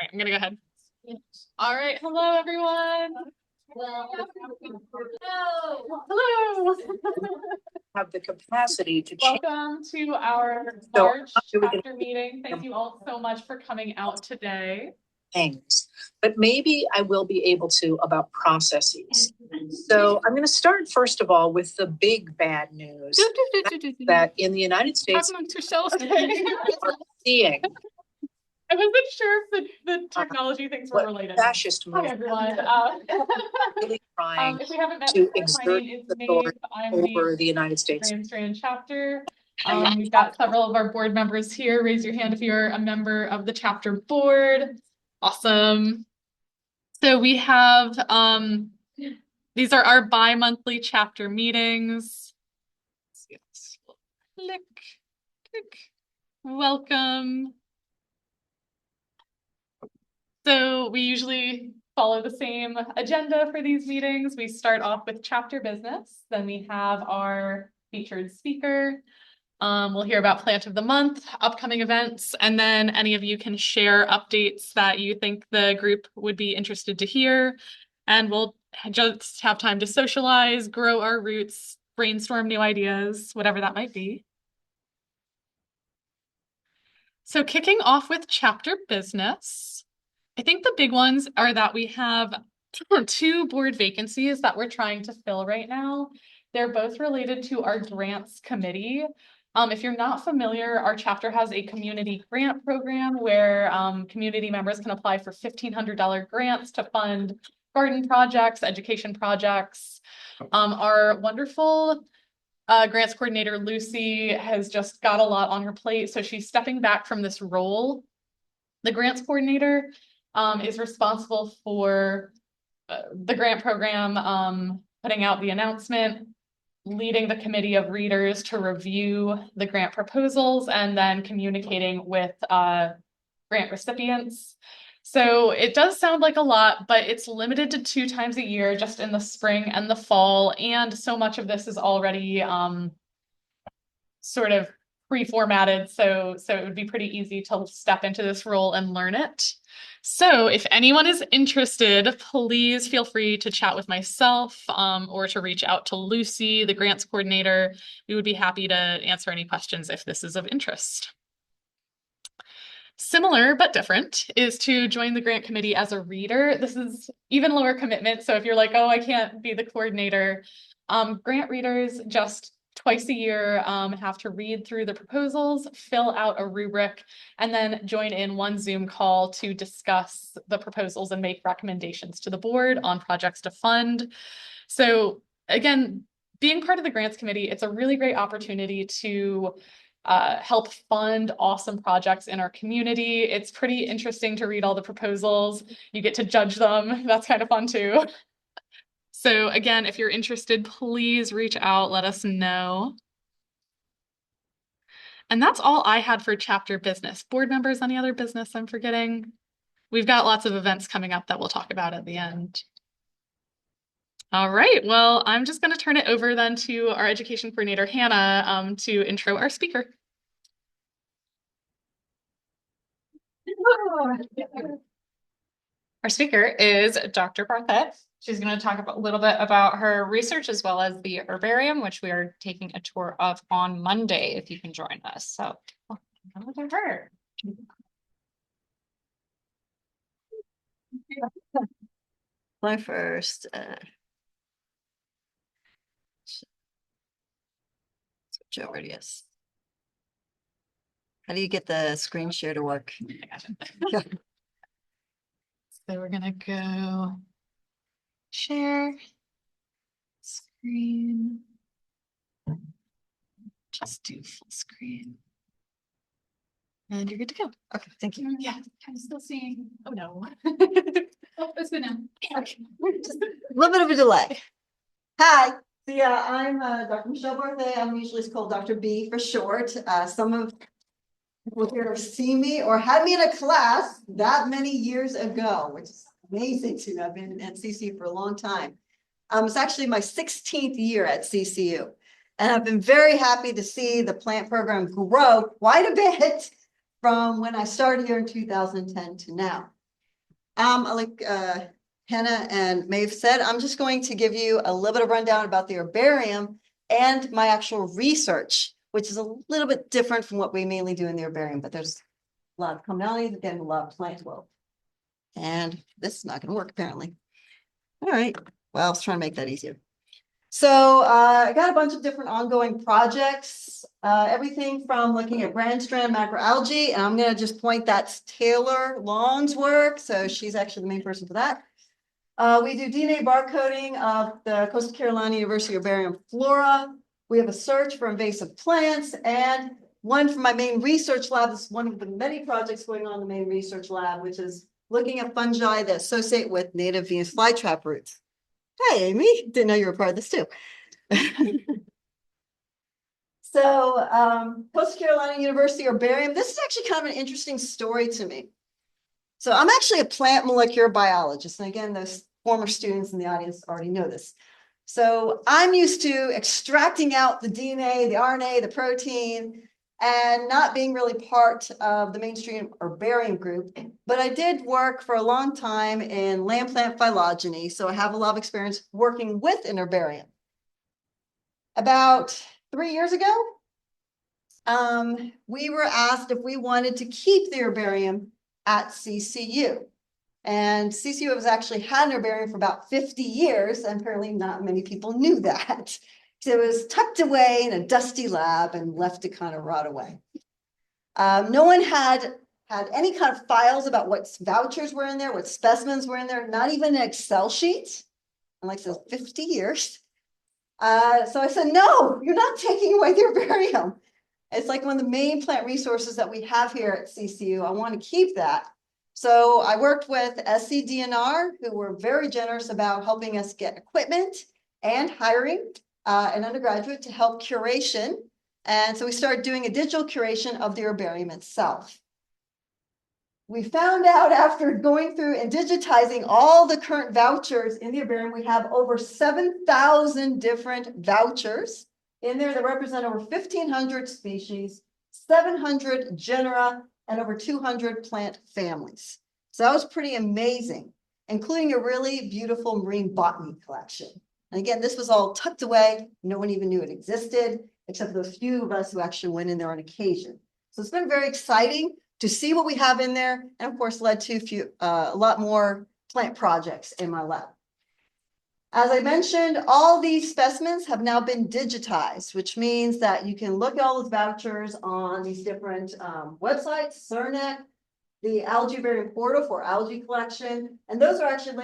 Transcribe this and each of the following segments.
right, I'm gonna go ahead. All right, hello everyone. Hello. Have the capacity to change. Welcome to our March chapter meeting. Thank you all so much for coming out today. Things, but maybe I will be able to about processes. So I'm going to start first of all with the big bad news that in the United States, seeing. I wasn't sure if the technology things were related. Fascist movement. Hi everyone. Really trying if we haven't met to before, exert my name is authority over the United States. Grand Strand chapter. We've got several of our board members here. Raise your hand if you're a member of the chapter board. Awesome. So we have these are our bi-monthly chapter meetings. Click. Welcome. So we usually follow the same agenda for these meetings. We start off with chapter business. Then we have our featured speaker. We'll hear about Plant of the Month, upcoming events, and then any of you can share updates that you think the group would be interested to hear. And we'll just have time to socialize, grow our roots, brainstorm new ideas, whatever that might be. So kicking off with chapter business, I think the big ones are that we have two board vacancies that we're trying to fill right now. They're both related to our grants committee. If you're not familiar, our chapter has a community grant program where community members can apply for $1,500 grants to fund garden projects, education projects. Our wonderful grants coordinator, Lucy, has just got a lot on her plate, so she's stepping back from this role. The grants coordinator is responsible for the grant program, putting out the announcement, leading the committee of readers to review the grant proposals, and then communicating with grant recipients. So it does sound like a lot, but it's limited to 2 times a year, just in the spring and the fall. And so much of this is already sort of pre-formatted. So it would be pretty easy to step into this role and learn it. So if anyone is interested, please feel free to chat with myself or to reach out to Lucy, the grants coordinator. We would be happy to answer any questions if this is of interest. Similar but different is to join the grant committee as a reader. This is even lower commitment. So if you're like, oh, I can't be the coordinator, grant readers just twice a year have to read through the proposals, fill out a rubric, and then join in one Zoom call to discuss the proposals and make recommendations to the board on projects to fund. So again, being part of the grants committee, it's a really great opportunity to help fund awesome projects in our community. It's pretty interesting to read all the proposals. You get to judge them. That's kind of fun too. So again, if you're interested, please reach out, let us know. And that's all I had for chapter business. Board members, any other business I'm forgetting? We've got lots of events coming up that we'll talk about at the end. All right, well, I'm just going to turn it over then to our education coordinator, Hannah, to intro our speaker. Our speaker is Dr. Barthet. She's going to talk a little bit about her research as well as the herbarium, which we are taking a tour of on Monday, if you can join us. So, look at her. My first switch over to yes. How do you get the screen share to work? So we're gonna go share screen. Just do full screen. And you're good to go. Okay, thank you. Yeah, I'm still seeing. Oh no. Oh, it's good now. Okay. Just a little bit of a delay. Hi. So yeah, I'm Dr. Michelle Barthet. I'm usually called Dr. B for short. Some of people here have seen me or had me in a class that many years ago, which is amazing to me. I've been at CCU for a long time. It's actually my 16th year at CCU. And I've been very happy to see the plant program grow quite a bit from when I started here in 2010 to now. Like Hannah and Maeve said, I'm just going to give you a little bit of rundown about the herbarium and my actual research, which is a little bit different from what we mainly do in the herbarium, but there's a lot of commonalities, again, a lot of plant world. And this is not going to work, apparently. All right. Well, I was trying to make that easier. So I got a bunch of different ongoing projects, everything from looking at Grand Strand macroalgae, and I'm going to just point that's Taylor Long's work. So she's actually the main person for that. We do DNA barcoding of the Coastal Carolina University herbarium flora. We have a search for invasive plants, and one from my main research lab. This is one of the many projects going on in the main research lab, which is looking at fungi that associate with native Venus flytrap roots. Hi, Amy. Didn't know you were part of this too. So, Coastal Carolina University herbarium. This is actually kind of an interesting story to me. So I'm actually a plant molecular biologist. And again, those former students in the audience already know this. So I'm used to extracting out the DNA, the RNA, the protein, and not being really part of the mainstream herbarium group. But I did work for a long time in land plant phylogeny. So I have a lot of experience working with an herbarium. About 3 years ago, we were asked if we wanted to keep the herbarium at CCU. And CCU has actually had an herbarium for about 50 years, and apparently not many people knew that. So it was tucked away in a dusty lab and left to kind of rot away. No one had any kind of files about what vouchers were in there, what specimens were in there, not even an Excel sheet. And like I said, 50 years. So I said, no, you're not taking away the herbarium. It's like one of the main plant resources that we have here at CCU. I want to keep that. So I worked with SCDNR, who were very generous about helping us get equipment and hiring an undergraduate to help curation. And so we started doing a digital curation of the herbarium itself. We found out after going through and digitizing all the current vouchers in the herbarium, we have over 7,000 different vouchers in there that represent over 1,500 species, 700 genera, and over 200 plant families. So that was pretty amazing, including a really beautiful marine botany collection. And again, this was all tucked away. No one even knew it existed, except for those few of us who actually went in there on occasion. So it's been very exciting to see what we have in there, and of course led to a lot more plant projects in my lab. As I mentioned, all these specimens have now been digitized, which means that you can look at all those vouchers on these different websites, CERNET, the Algae Herbarium Portal for algae collection, and those are actually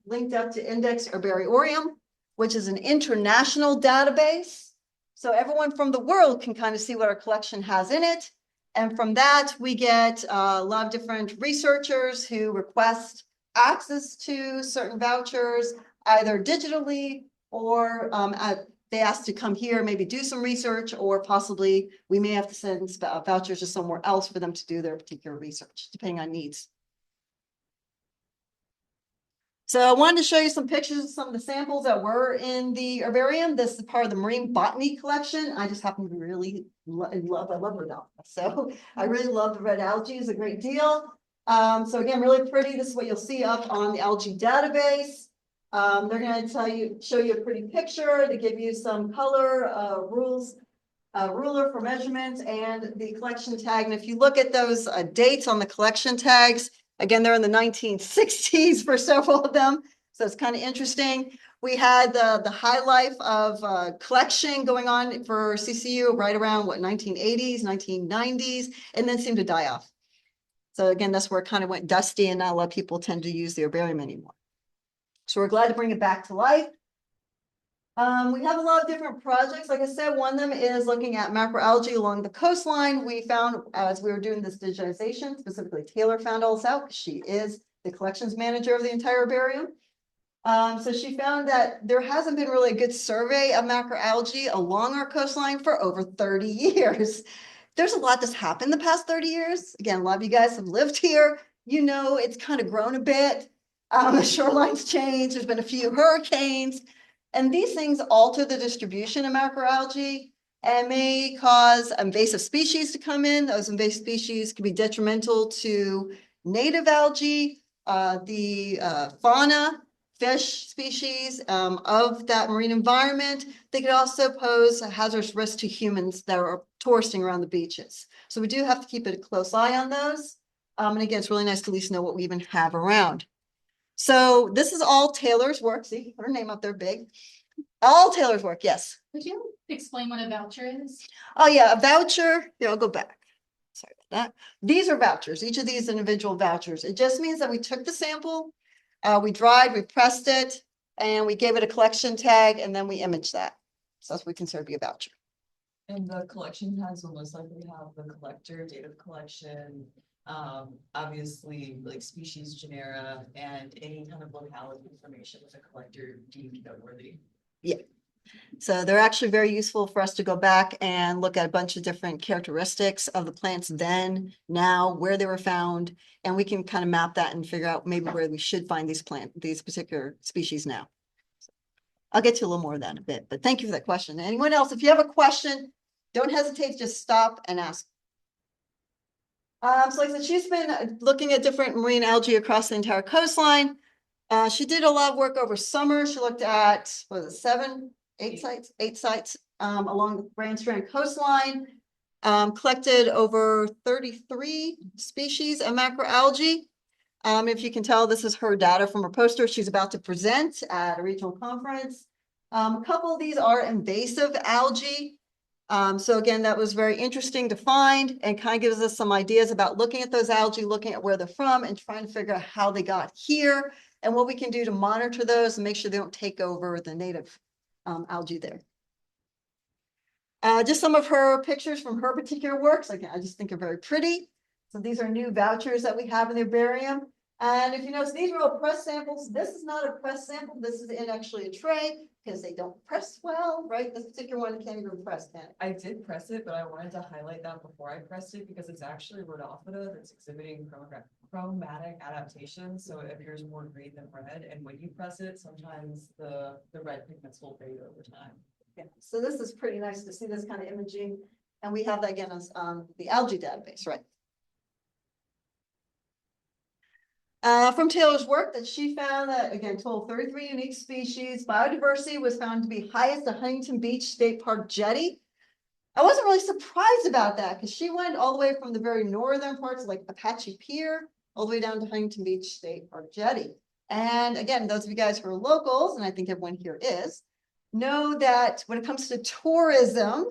linked up to Index Herbarium, which is an international database. So everyone from the world can kind of see what our collection has in it. And from that, we get a lot of different researchers who request access to certain vouchers, either digitally or they ask to come here, maybe do some research, or possibly we may have to send vouchers to somewhere else for them to do their particular research, depending on needs. So I wanted to show you some pictures of some of the samples that were in the herbarium. This is part of the marine botany collection. I just happen to really love red algae. So I really love the red algae. It's a great deal. So again, really pretty. This is what you'll see up on the algae database. They're going to show you a pretty picture to give you some color ruler for measurements and the collection tag. And if you look at those dates on the collection tags, again, they're in the 1960s for several of them. So it's kind of interesting. We had the high life of collection going on for CCU right around, what, 1980s, 1990s, and then seemed to die off. So again, that's where it kind of went dusty, and not a lot of people tend to use the herbarium anymore. So we're glad to bring it back to life. We have a lot of different projects. Like I said, one of them is looking at macroalgae along the coastline. We found, as we were doing this digitization, specifically Taylor found all this out because she is the collections manager of the entire herbarium. So she found that there hasn't been really a good survey of macroalgae along our coastline for over 30 years. There's a lot that's happened the past 30 years. Again, a lot of you guys have lived here. You know, it's kind of grown a bit. The shoreline's changed. There's been a few hurricanes. And these things alter the distribution of macroalgae and may cause invasive species to come in. Those invasive species can be detrimental to native algae, the fauna, fish species of that marine environment. They could also pose a hazardous risk to humans that are touristing around the beaches. So we do have to keep a close eye on those. And again, it's really nice to at least know what we even have around. So this is all Taylor's work. See, her name up there big. All Taylor's work, yes. Could you explain what a voucher is? Oh yeah, a voucher. Here, I'll go back. Sorry about that. These are vouchers, each of these individual vouchers. It just means that we took the sample, we dried, we pressed it, and we gave it a collection tag, and then we imaged that. So that's what we consider to be a voucher. And the collection tags will most likely have the collector, date of collection, obviously like species, genera, and any kind of locality information with a collector deemed noteworthy. Yeah. So they're actually very useful for us to go back and look at a bunch of different characteristics of the plants then, now, where they were found, and we can kind of map that and figure out maybe where we should find these particular species now. So I'll get to a little more of that in a bit, but thank you for that question. Anyone else, if you have a question, don't hesitate, just stop and ask. So like I said, she's been looking at different marine algae across the entire coastline. She did a lot of work over summer. She looked at, what was it, eight sites along the Grand Strand coastline, collected over 33 species of macroalgae. If you can tell, this is her data from her poster she's about to present at a regional conference. A couple of these are invasive algae. So again, that was very interesting to find and kind of gives us some ideas about looking at those algae, looking at where they're from and trying to figure out how they got here and what we can do to monitor those and make sure they don't take over the native algae there. Just some of her pictures from her particular works. Again, I just think are very pretty. So these are new vouchers that we have in the herbarium. And if you notice, these are all press samples. This is not a press sample. This is in actually a tray because they don't press well, right? This particular one can't even press, can it? I did press it, but I wanted to highlight that before I pressed it because it's actually Rhodophyta that's exhibiting chromatic adaptation. So it appears more green than red. And when you press it, sometimes the red pigments will fade over time. Yeah. So this is pretty nice to see this kind of imaging. And we have that again as the algae database, right? From Taylor's work that she found that, again, total 33 unique species. Biodiversity was found to be highest at Huntington Beach State Park Jetty. I wasn't really surprised about that because she went all the way from the very northern parts like Apache Pier all the way down to Huntington Beach State Park Jetty. And again, those of you guys who are locals, and I think everyone here is, know that when it comes to tourism,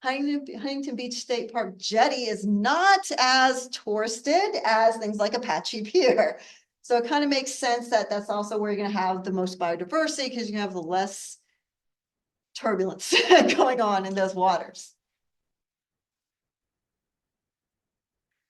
Huntington Beach State Park Jetty is not as touristed as things like Apache Pier. So it kind of makes sense that that's also where you're going to have the most biodiversity because you have the less turbulence going on in those waters.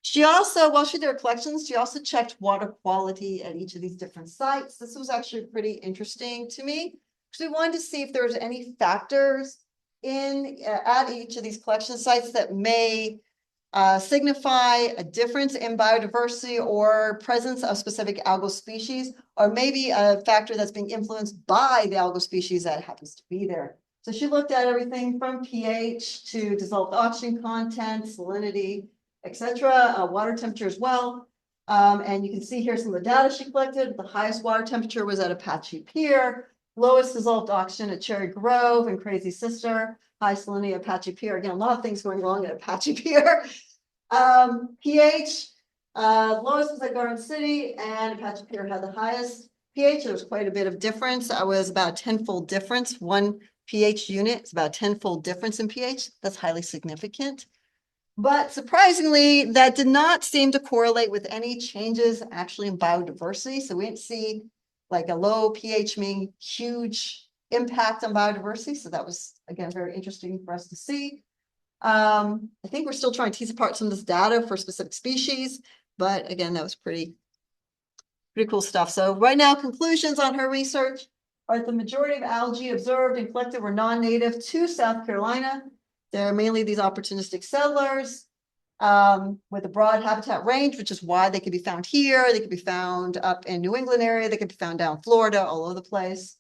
She also, while she did her collections, she also checked water quality at each of these different sites. This was actually pretty interesting to me because we wanted to see if there was any factors at each of these collection sites that may signify a difference in biodiversity or presence of specific algal species, or maybe a factor that's being influenced by the algal species that happens to be there. So she looked at everything from pH to dissolved oxygen content, salinity, etc., water temperature as well. And you can see here some of the data she collected. The highest water temperature was at Apache Pier. Lowest dissolved oxygen at Cherry Grove and Crazy Sister. High salinity at Apache Pier. Again, a lot of things going wrong at Apache Pier. pH, lowest was at Garden City, and Apache Pier had the highest pH. There was quite a bit of difference. I was about a 10-fold difference. One pH unit is about a 10-fold difference in pH. That's highly significant. But surprisingly, that did not seem to correlate with any changes actually in biodiversity. So we didn't see like a low pH mean huge impact on biodiversity. So that was, again, very interesting for us to see. I think we're still trying to tease apart some of this data for specific species, but again, that was pretty cool stuff. So right now, conclusions on her research are that the majority of algae observed and collected were non-native to South Carolina. They're mainly these opportunistic settlers with a broad habitat range, which is why they could be found here. They could be found up in New England area. They could be found down Florida, all over the place.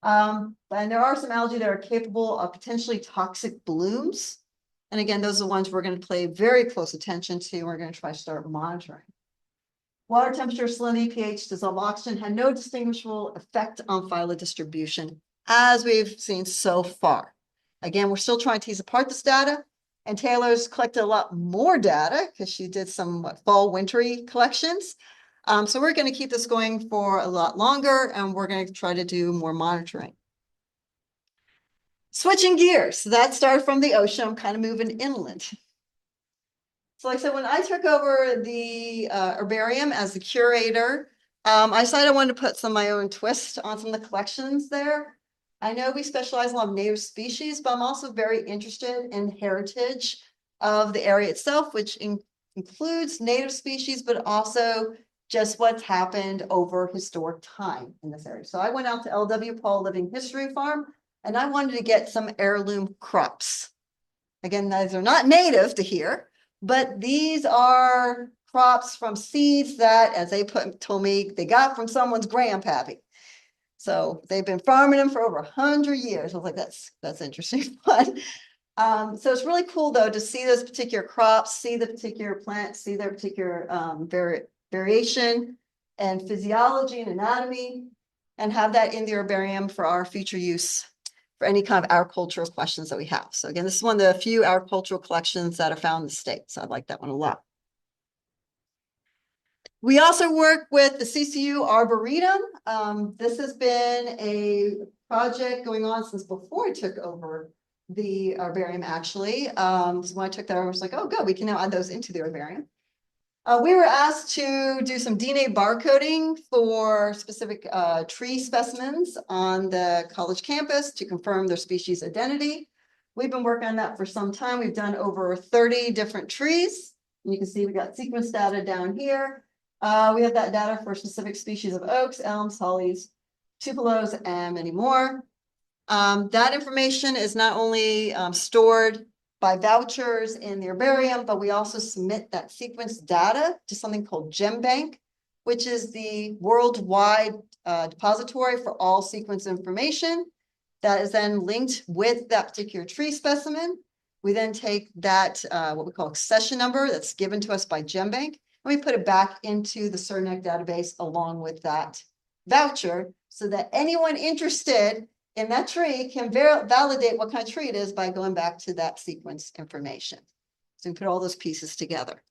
And there are some algae that are capable of potentially toxic blooms. And again, those are the ones we're going to pay very close attention to. We're going to try to start monitoring. Water temperature, salinity, pH, dissolved oxygen had no distinguishable effect on phyla distribution, as we've seen so far. Again, we're still trying to tease apart this data, and Taylor's collected a lot more data because she did some fall wintry collections. So we're going to keep this going for a lot longer, and we're going to try to do more monitoring. Switching gears, so that started from the ocean. I'm kind of moving inland. So like I said, when I took over the herbarium as the curator, I decided I wanted to put some of my own twist on some of the collections there. I know we specialize in a lot of native species, but I'm also very interested in the heritage of the area itself, which includes native species, but also just what's happened over historic time in this area. So I went out to L.W. Paul Living History Farm, and I wanted to get some heirloom crops. Again, these are not native to here, but these are crops from seeds that, as they told me, they got from someone's grandpappy. So they've been farming them for over 100 years. I was like, that's interesting fun. So it's really cool though to see those particular crops, see the particular plants, see their particular variation and physiology and anatomy, and have that in the herbarium for our future use for any kind of agricultural questions that we have. So again, this is one of the few agricultural collections that are found in the state. So I like that one a lot. We also work with the CCU Arboretum. This has been a project going on since before I took over the herbarium, actually. So when I took that over, I was like, oh, good, we can now add those into the herbarium. We were asked to do some DNA barcoding for specific tree specimens on the college campus to confirm their species identity. We've been working on that for some time. We've done over 30 different trees. You can see we got sequence data down here. We have that data for specific species of oaks, elms, hollies, tupelos, and many more. That information is not only stored by vouchers in the herbarium, but we also submit that sequence data to something called GenBank, which is the worldwide depository for all sequence information that is then linked with that particular tree specimen. We then take that, what we call accession number that's given to us by GenBank, and we put it back into the CERNEC database along with that voucher so that anyone interested in that tree can validate what kind of tree it is by going back to that sequence information. So we put all those pieces together.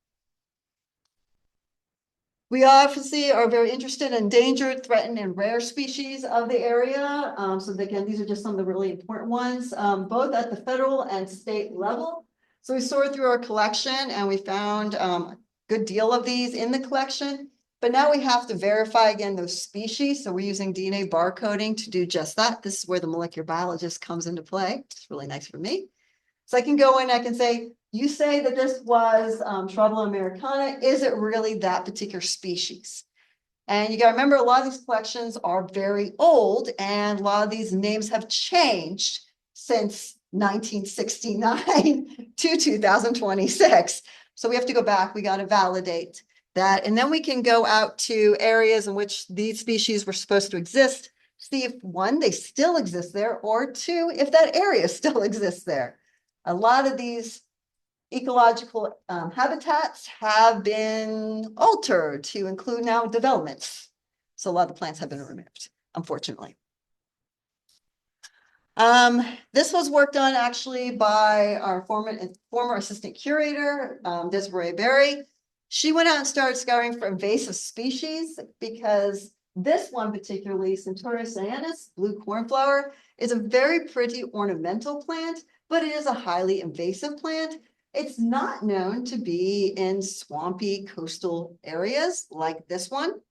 We obviously are very interested in endangered, threatened, and rare species of the area. So again, these are just some of the really important ones, both at the federal and state level. So we sorted through our collection and we found a good deal of these in the collection. But now we have to verify again those species. So we're using DNA barcoding to do just that. This is where the molecular biologist comes into play. It's really nice for me. So I can go in, I can say, you say that this was Shrubula americana. Is it really that particular species? And you got to remember, a lot of these collections are very old, and a lot of these names have changed since 1969 to 2026. So we have to go back. We got to validate that, and then we can go out to areas in which these species were supposed to exist, see if one, they still exist there, or two, if that area still exists there. A lot of these ecological habitats have been altered to include now developments. So a lot of the plants have been removed, unfortunately. This was worked on actually by our former assistant curator, Desiree Berry. She went out and started scouring for invasive species because this one particularly, Centaurea cyanus, blue cornflower, is a very pretty ornamental plant, but it is a highly invasive plant. It's not known to be in swampy coastal areas like this one.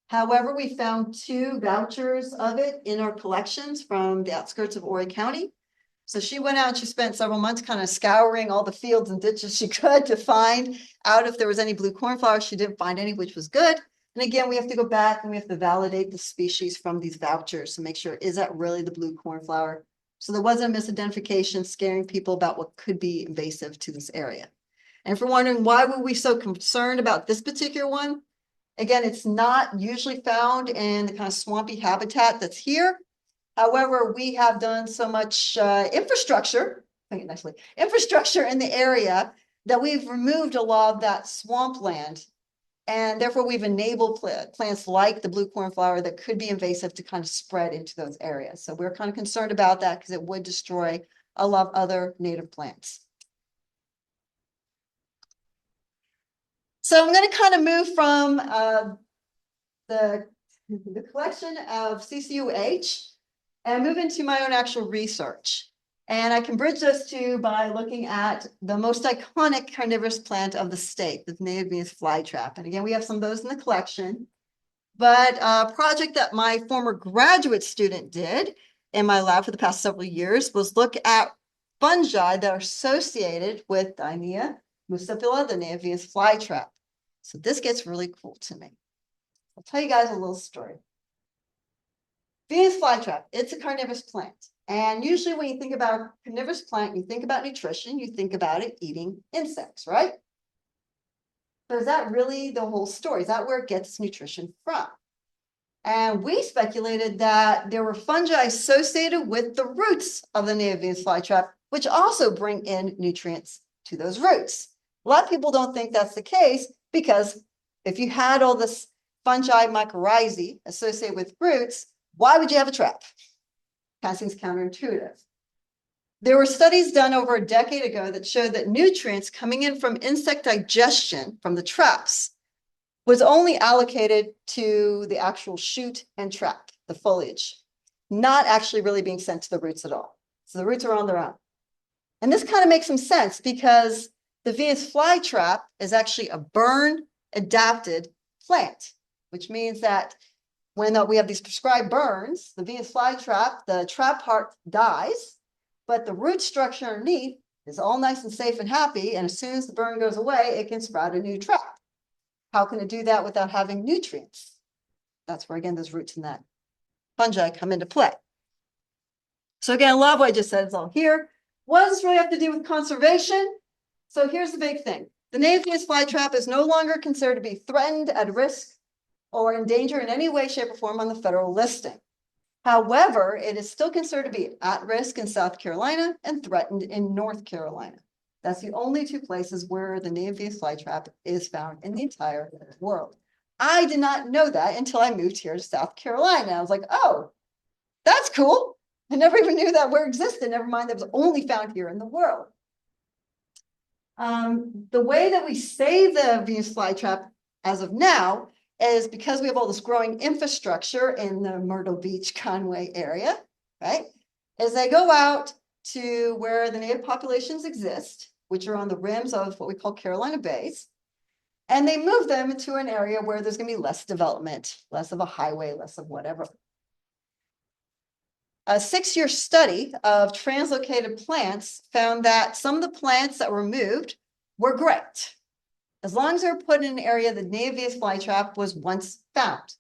However, we found 2 vouchers of it in our collections from the outskirts of Horry County. So she went out and she spent several months kind of scouring all the fields and ditches she could to find out if there was any blue cornflower. She didn't find any, which was good. And again, we have to go back and we have to validate the species from these vouchers to make sure, is that really the blue cornflower? So there wasn't a misidentification scaring people about what could be invasive to this area. And if you're wondering why were we so concerned about this particular one, again, it's not usually found in the kind of swampy habitat that's here. However, we have done so much infrastructure in the area that we've removed a lot of that swampland And therefore, we've enabled plants like the blue cornflower that could be invasive to kind of spread into those areas. So we're kind of concerned about that because it would destroy a lot of other native plants. So I'm going to kind of move from the collection of CCUH and move into my own actual research. And I can bridge those two by looking at the most iconic carnivorous plant of the state, the native Venus flytrap. And again, we have some of those in the collection. But a project that my former graduate student did in my lab for the past several years was look at fungi that are associated with Dynea muscipula, the native Venus flytrap. So this gets really cool to me. I'll tell you guys a little story. Venus flytrap, it's a carnivorous plant. And usually when you think about a carnivorous plant, you think about nutrition, you think about it eating insects, right? But is that really the whole story? Is that where it gets its nutrition from? And we speculated that there were fungi associated with the roots of the native Venus flytrap, which also bring in nutrients to those roots. A lot of people don't think that's the case because if you had all this fungi mycorrhizae associated with roots, why would you have a trap? Kind of seems counterintuitive. There were studies done over a decade ago that showed that nutrients coming in from insect digestion from the traps was only allocated to the actual shoot and trap, the foliage, not actually really being sent to the roots at all. So the roots are on their own. And this kind of makes some sense because the Venus flytrap is actually a burn-adapted plant, which means that when we have these prescribed burns, the Venus flytrap, the trap part dies, but the root structure underneath is all nice and safe and happy. And as soon as the burn goes away, it can sprout a new trap. How can it do that without having nutrients? That's where, again, those roots and that fungi come into play. So again, a lot of what I just said is all here. What does this really have to do with conservation? So here's the big thing. The native Venus flytrap is no longer considered to be threatened, at risk, or in danger in any way, shape, or form on the federal listing. However, it is still considered to be at risk in South Carolina and threatened in North Carolina. That's the only two places where the native Venus flytrap is found in the entire world. I did not know that until I moved here to South Carolina. I was like, oh, that's cool. I never even knew that word existed. Never mind, that was only found here in the world. The way that we save the Venus flytrap as of now is because we have all this growing infrastructure in the Myrtle Beach, Conway area, right? Is they go out to where the native populations exist, which are on the rims of what we call Carolina Bays, and they move them into an area where there's going to be less development, less of a highway, less of whatever. A 6-year study of translocated plants found that some of the plants that were moved were great, as long as they were put in an area the native Venus flytrap was once found.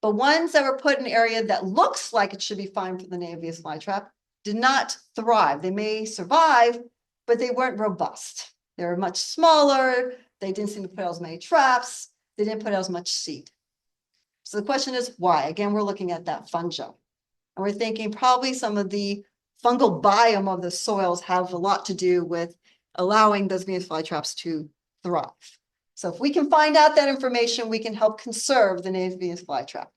But ones that were put in an area that looks like it should be fine for the native Venus flytrap did not thrive. They may survive, but they weren't robust. They were much smaller. They didn't seem to put out as many traps. They didn't put out as much seed. So the question is why? Again, we're looking at that fungi. And we're thinking probably some of the fungal biome of the soils have a lot to do with allowing those Venus flytraps to thrive. So if we can find out that information, we can help conserve the native Venus flytrap.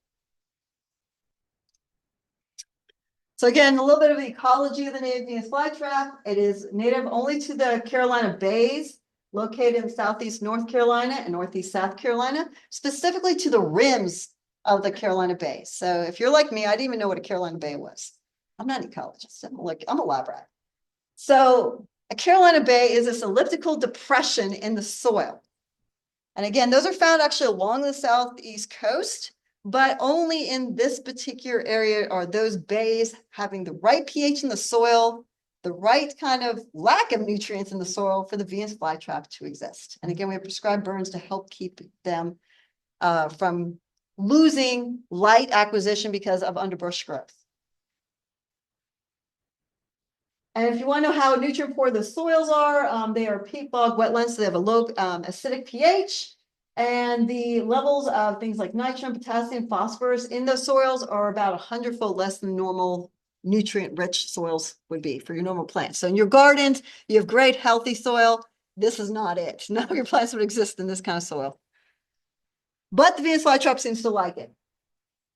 So again, a little bit of the ecology of the native Venus flytrap. It is native only to the Carolina Bays, located in southeast North Carolina and northeast South Carolina, specifically to the rims of the Carolina Bays. So if you're like me, I didn't even know what a Carolina Bay was. I'm not an ecologist. I'm a lab rat. So a Carolina Bay is this elliptical depression in the soil. And again, those are found actually along the southeast coast, but only in this particular area are those bays having the right pH in the soil, the right kind of lack of nutrients in the soil for the Venus flytrap to exist. And again, we have prescribed burns to help keep them from losing light acquisition because of underbrush growth. And if you want to know how nutrient poor the soils are, they are peat bog wetlands, so they have a low acidic pH. And the levels of things like nitrogen, potassium, phosphorus in those soils are about 100-fold less than normal nutrient-rich soils would be for your normal plants. So in your gardens, you have great, healthy soil. This is not it. None of your plants would exist in this kind of soil. but the Venus flytrap seems to like it.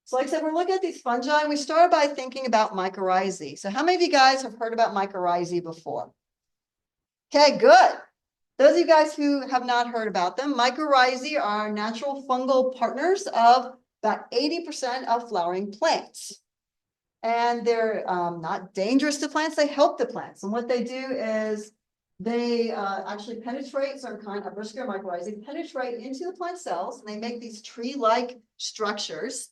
So like I said, we're looking at these fungi, and we started by thinking about mycorrhizae. So how many of you guys have heard about mycorrhizae before? Okay, good. Those of you guys who have not heard about them, mycorrhizae are natural fungal partners of about 80% of flowering plants. And they're not dangerous to plants, they help the plants. And what they do is they actually penetrate, certain kind of Escherichia mycorrhizae penetrate into the plant cells, and they make these tree-like structures.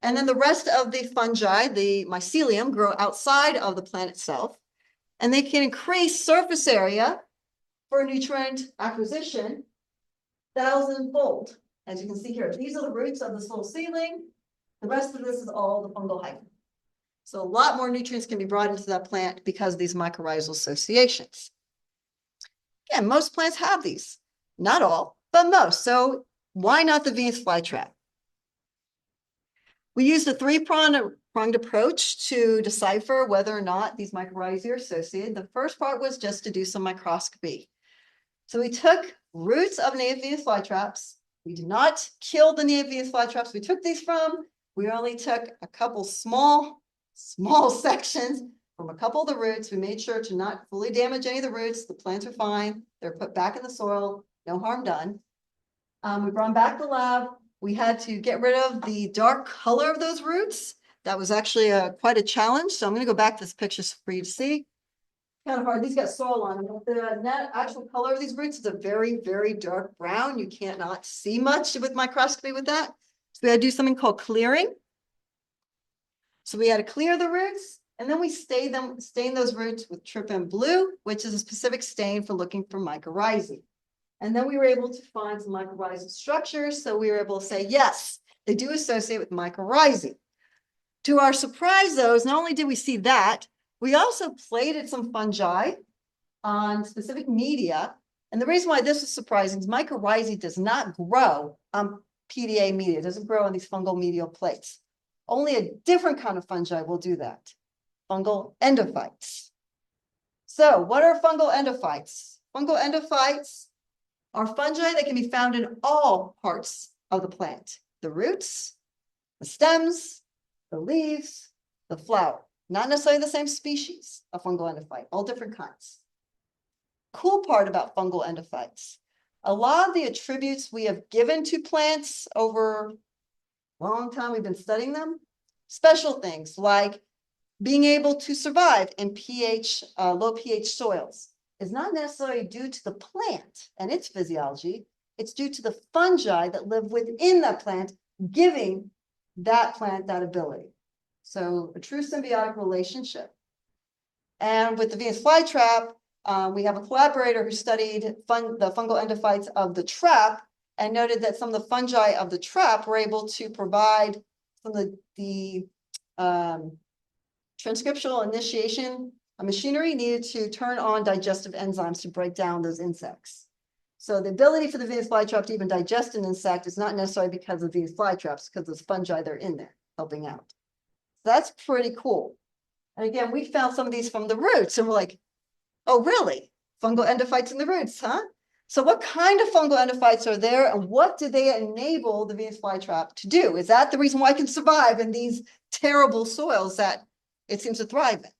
And then the rest of the fungi, the mycelium, grow outside of the plant itself, and they can increase surface area for nutrient acquisition 1,000-fold. As you can see here, these are the roots of this little seedling. The rest of this is all the fungal hyphae. So a lot more nutrients can be brought into that plant because of these mycorrhizal associations. Again, most plants have these. Not all, but most. So why not the Venus flytrap? We used a three-pronged approach to decipher whether or not these mycorrhizae are associated. The first part was just to do some microscopy. So we took roots of native Venus flytraps. We did not kill the native Venus flytraps we took these from. We only took a couple small sections from a couple of the roots. We made sure to not fully damage any of the roots. The plants are fine. They're put back in the soil. No harm done. We brought them back to the lab. We had to get rid of the dark color of those roots. That was actually quite a challenge. So I'm going to go back to this picture for you to see. Kind of hard. These got soil on them, but the net actual color of these roots is a very, very dark brown. You can't not see much with microscopy with that. So we had to do something called clearing. So we had to clear the roots, and then we stain those roots with trypan blue, which is a specific stain for looking for mycorrhizae. And then we were able to find some mycorrhizal structures. So we were able to say, yes, they do associate with mycorrhizae. To our surprise, though, is not only did we see that, we also plated some fungi on specific media. And the reason why this is surprising is mycorrhizae does not grow on PDA media. It doesn't grow on these fungal medial plates. Only a different kind of fungi will do that. Fungal endophytes. So what are fungal endophytes? Fungal endophytes are fungi that can be found in all parts of the plant. The roots, the stems, the leaves, the flower. Not necessarily the same species of fungal endophyte, all different kinds. Cool part about fungal endophytes. A lot of the attributes we have given to plants over a long time we've been studying them. Special things like being able to survive in low pH soils is not necessarily due to the plant and its physiology. It's due to the fungi that live within that plant, giving that plant that ability. So a true symbiotic relationship. And with the Venus flytrap, we have a collaborator who studied the fungal endophytes of the trap and noted that some of the fungi of the trap were able to provide some of the transcriptional initiation machinery needed to turn on digestive enzymes to break down those insects. So the ability for the Venus flytrap to even digest an insect is not necessarily because of Venus flytraps, because those fungi that are in there helping out. So that's pretty cool. And again, we found some of these from the roots, and we're like, oh, really? Fungal endophytes in the roots, huh? So what kind of fungal endophytes are there, and what do they enable the Venus flytrap to do? Is that the reason why it can survive in these terrible soils that it seems to thrive in?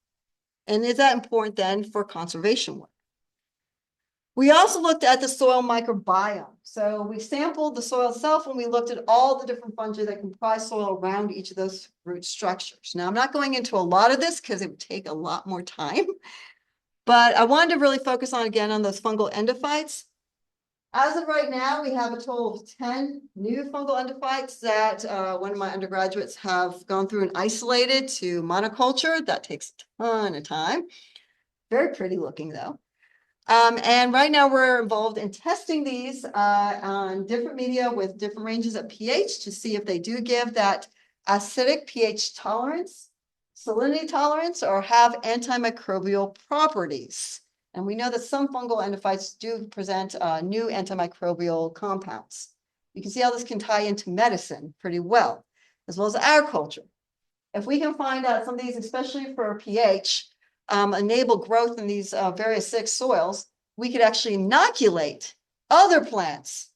And is that important then for conservation work? We also looked at the soil microbiome. So we sampled the soil itself, and we looked at all the different fungi that comprise soil around each of those root structures. Now, I'm not going into a lot of this because it would take a lot more time, but I wanted to really focus on, again, on those fungal endophytes. As of right now, we have a total of 10 new fungal endophytes that one of my undergraduates have gone through and isolated to monoculture. That takes a ton of time. Very pretty looking, though. And right now we're involved in testing these on different media with different ranges of pH to see if they do give that acidic pH tolerance, salinity tolerance, or have antimicrobial properties. And we know that some fungal endophytes do present new antimicrobial compounds. You can see how this can tie into medicine pretty well, as well as agriculture. If we can find out some of these, especially for pH, enable growth in these very acidic soils, we could actually inoculate other plants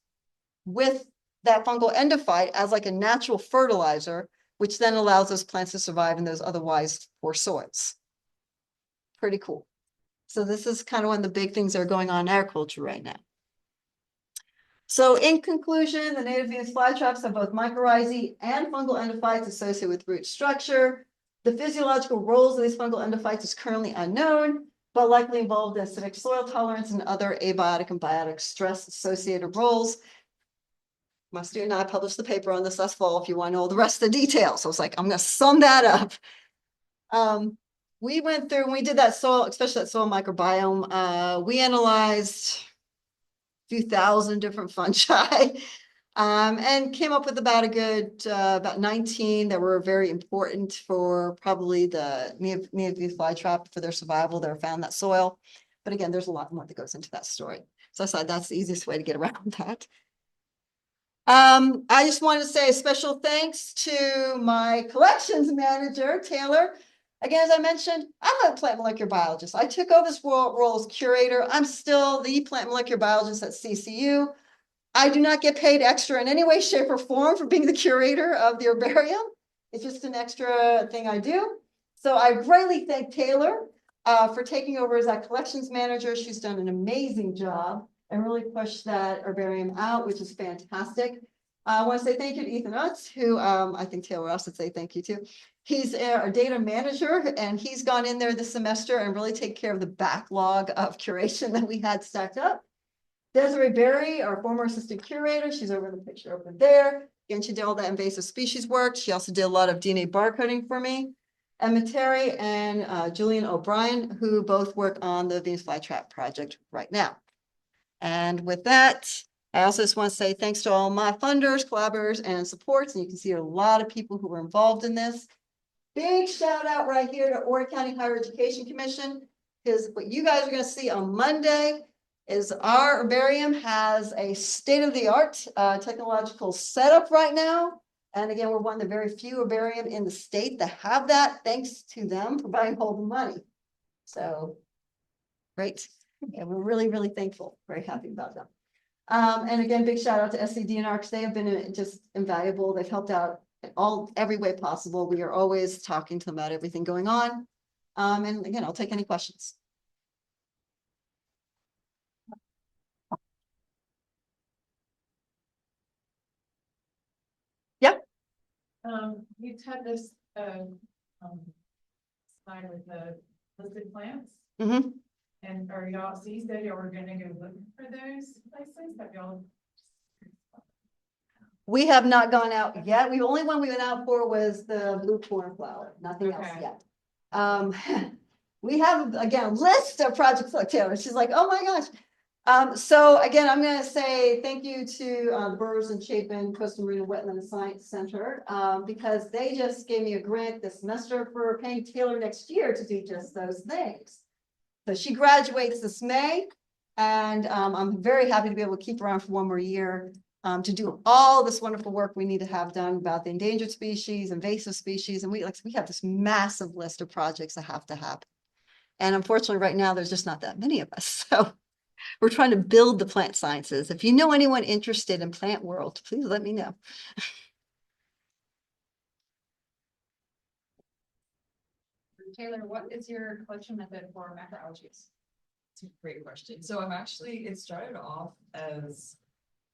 with that fungal endophyte as like a natural fertilizer, which then allows those plants to survive in those otherwise poor soils. Pretty cool. So this is kind of one of the big things that are going on in agriculture right now. So in conclusion, the native Venus flytraps have both mycorrhizae and fungal endophytes associated with root structure. The physiological roles of these fungal endophytes is currently unknown, but likely involved in acidic soil tolerance and other abiotic and biotic stress associated roles. My student and I published the paper on this last fall if you want to know all the rest of the details. So I was like, I'm going to sum that up. We went through, when we did that soil, especially that soil microbiome, we analyzed a few thousand different fungi and came up with about a good, about 19 that were very important for probably the native flytrap for their survival that are found in that soil. But again, there's a lot more that goes into that story. So I thought that's the easiest way to get around that. I just wanted to say a special thanks to my collections manager, Taylor. Again, as I mentioned, I'm a plant molecular biologist. I took over this role as curator. I'm still the plant molecular biologist at CCU. I do not get paid extra in any way, shape, or form for being the curator of the herbarium. It's just an extra thing I do. So I greatly thank Taylor for taking over as that collections manager. She's done an amazing job and really pushed that herbarium out, which is fantastic. I want to say thank you to Ethan Utz, who I think Taylor also say thank you to. He's our data manager, and he's gone in there this semester and really taken care of the backlog of curation that we had stacked up. Desiree Berry, our former assistant curator, she's over in the picture over there. Again, she did all that invasive species work. She also did a lot of DNA barcoding for me. Emma Terry and Julian O'Brien, who both work on the Venus flytrap project right now. And with that, I also just want to say thanks to all my funders, collaborators, and supports. And you can see a lot of people who were involved in this. Big shout out right here to Oregon County Higher Education Commission, because what you guys are going to see on Monday is our herbarium has a state-of-the-art technological setup right now. And again, we're one of the very few herbarium in the state that have that, thanks to them providing all the money. So great. Yeah, we're really, really thankful, very happy about them. And again, big shout out to SCDNR because they have been just invaluable. They've helped out in every way possible. We are always talking to them about everything going on. And again, I'll take any questions. Yep. You had this slide with the listed plants. Mm-hmm. And are y'all, so you said y'all were gonna go looking for those places? Have y'all? We have not gone out yet. The only one we went out for was the blue cornflower, nothing else yet. We have, again, a list of projects like Taylor. She's like, oh my gosh. So again, I'm going to say thank you to the Burrs and Chapin Coastal Marine Wetland Science Center because they just gave me a grant this semester for paying Taylor next year to do just those things. So she graduates this May, and I'm very happy to be able to keep her around for one more year to do all this wonderful work we need to have done about the endangered species, invasive species, and we have this massive list of projects that have to happen. And unfortunately, right now, there's just not that many of us. So we're trying to build the plant sciences. If you know anyone interested in plant world, please let me know. Taylor, what is your collection method for macroalgae? It's a great question. So it started off as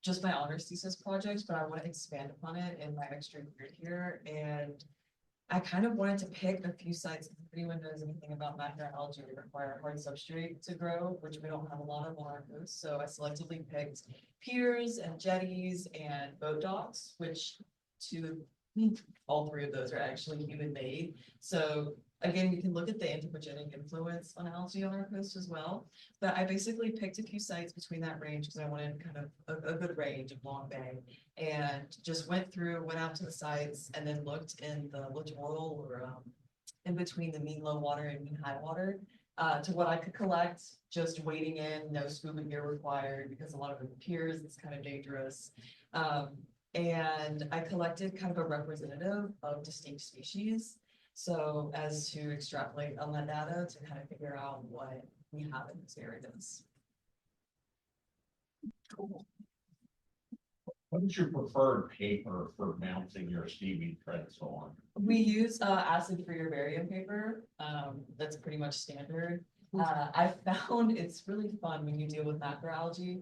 just my honors thesis project, but I want to expand upon it in my extra year here. And I kind of wanted to pick a few sites. If anyone knows anything about macroalgae, they require a hard substrate to grow, which we don't have a lot of on our coast. So I selectively picked piers and jetties and boat docks, which all three of those are actually human made. So again, you can look at the anthropogenic influence on algae on our coast as well. But I basically picked a few sites between that range because I wanted kind of a good range of Long Bay, and just went out to the sites and then looked in the littoral or in between the mean low water and mean high water to what I could collect, just wading in, no scuba gear required because a lot of the piers, it's kind of dangerous. And I collected kind of a representative of distinct species. So as to extrapolate on that data to kind of figure out what we have in these areas. Cool. What is your preferred paper for mounting your seaweed treads on? We use acid-free herbarium paper. That's pretty much standard. I found it's really fun when you deal with macroalgae.